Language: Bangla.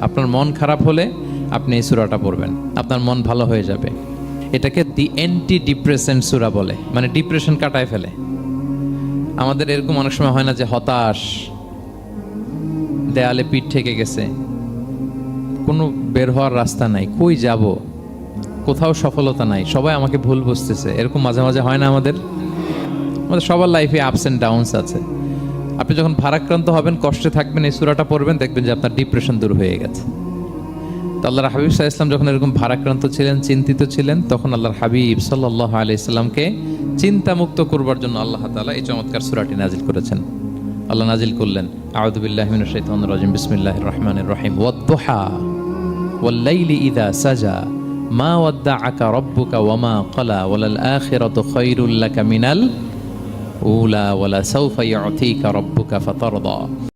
আপনার মন খারাপ হলে আপনি এই সূরাটা পড়বেন, আপনার মন ভালো হয়ে যাবে। এটাকে দি অ্যান্টি ডিপ্রেসেন্ট সূরা বলে, মানে ডিপ্রেশন কাটায় ফেলে। আমাদের এরকম অনেক সময় হয় না যে হতাশ, দেয়ালে পিঠ ঠেকে গেছে, কোনো বের হওয়ার রাস্তা নাই, কই যাব, কোথাও সফলতা নাই, সবাই আমাকে ভুল বুঝতেছে, এরকম মাঝে মাঝে হয় না? আমাদের সবার লাইফে আপস অ্যান্ড ডাউনস আছে। আপনি যখন ভারাক্রান্ত হবেন, কষ্টে থাকবেন, এই সূরাটা পড়বেন, দেখবেন যে আপনার ডিপ্রেশন দূর হয়ে গেছে। তো আল্লাহর হাবিব সাল্লাল্লাহু আলাইহি ওয়াসাল্লাম যখন এরকম ভারাক্রান্ত ছিলেন, চিন্তিত ছিলেন, তখন আল্লাহর হাবিব সাল্লাল্লাহু আলাইহি ওয়াসাল্লামকে চিন্তামুক্ত করবার জন্য আল্লাহ তাআলা এই চমৎকার সূরাটি নাজিল করেছেন। আল্লাহ নাজিল করলেন, আউযু বিল্লাহি মিনাশ শাইতানির রাজিম, বিসমিল্লাহির রহমানির রহিম, ওয়াদ-দুহা ওয়াল-লাইলি ইযা সাজা মা ওয়াদ্দাআকা রাব্বুকা ওয়া মা ক্বালা ওয়ালাল আখিরাতু খায়রুল লাকা মিনাল উলা ওয়ালা সাওফা ইউতিকা রাব্বুকা ফাতারদা।